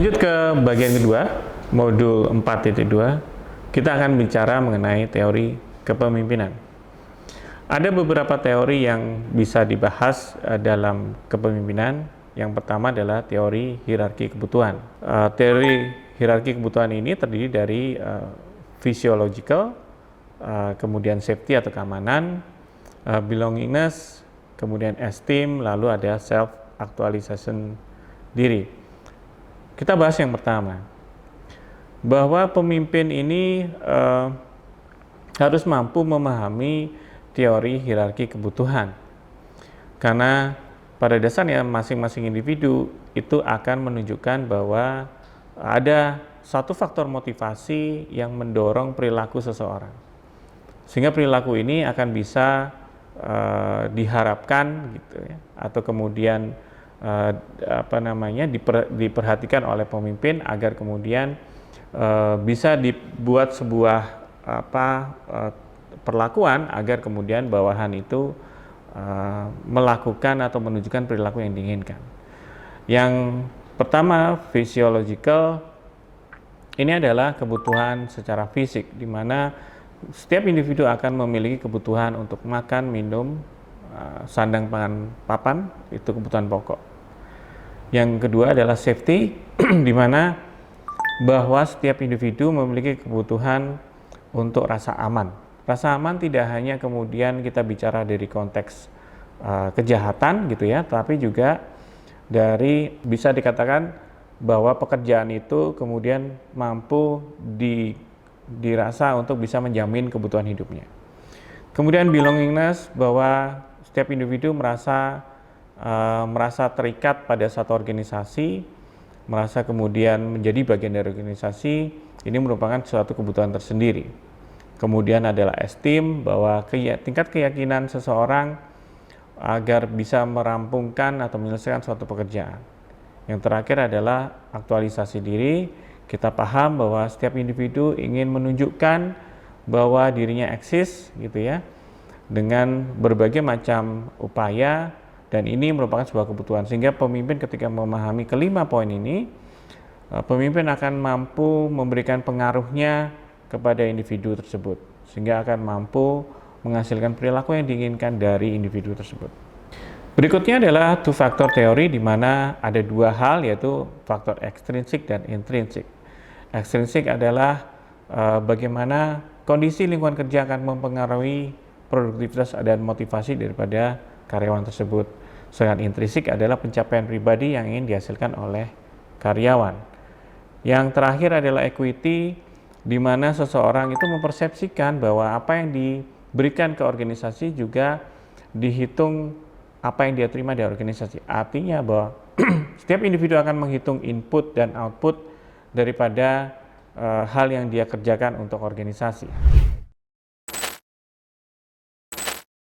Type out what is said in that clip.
Lanjut ke bagian kedua, modul 4.2, kita akan bicara mengenai teori kepemimpinan. Ada beberapa teori yang bisa dibahas dalam kepemimpinan. Yang pertama adalah teori hierarki kebutuhan. Teori hierarki kebutuhan ini terdiri dari physiological, kemudian safety atau keamanan, belongingness, kemudian esteem, lalu ada self-actualization diri. Kita bahas yang pertama, bahwa pemimpin ini harus mampu memahami teori hierarki kebutuhan. Karena pada dasarnya masing-masing individu itu akan menunjukkan bahwa ada satu faktor motivasi yang mendorong perilaku seseorang. Sehingga perilaku ini akan bisa diharapkan gitu ya, atau kemudian diperhatikan oleh pemimpin agar kemudian bisa dibuat sebuah perlakuan agar kemudian bawahan itu melakukan atau menunjukkan perilaku yang diinginkan. Yang pertama, physiological, ini adalah kebutuhan secara fisik, di mana setiap individu akan memiliki kebutuhan untuk makan, minum, sandang, pangan, papan, itu kebutuhan pokok. Yang kedua adalah safety, di mana bahwa setiap individu memiliki kebutuhan untuk rasa aman. Rasa aman tidak hanya kemudian kita bicara dari konteks kejahatan gitu ya, tapi juga dari bisa dikatakan bahwa pekerjaan itu kemudian mampu dirasa untuk bisa menjamin kebutuhan hidupnya. Kemudian belongingness, bahwa setiap individu merasa terikat pada satu organisasi, merasa kemudian menjadi bagian dari organisasi, ini merupakan suatu kebutuhan tersendiri. Kemudian adalah esteem, bahwa tingkat keyakinan seseorang agar bisa merampungkan atau menyelesaikan suatu pekerjaan. Yang terakhir adalah aktualisasi diri. Kita paham bahwa setiap individu ingin menunjukkan bahwa dirinya eksis gitu ya, dengan berbagai macam upaya, dan ini merupakan sebuah kebutuhan. Sehingga pemimpin ketika memahami kelima poin ini, pemimpin akan mampu memberikan pengaruhnya kepada individu tersebut, sehingga akan mampu menghasilkan perilaku yang diinginkan dari individu tersebut. Berikutnya adalah two factor teori, di mana ada dua hal, yaitu faktor ekstrinsik dan intrinsik. Ekstrinsik adalah bagaimana kondisi lingkungan kerja akan mempengaruhi produktivitas dan motivasi daripada karyawan tersebut. Sedangkan intrinsik adalah pencapaian pribadi yang ingin dihasilkan oleh karyawan. Yang terakhir adalah equity, di mana seseorang itu mempersepsikan bahwa apa yang diberikan ke organisasi juga dihitung apa yang dia terima dari organisasi. Artinya bahwa setiap individu akan menghitung input dan output daripada hal yang dia kerjakan untuk organisasi.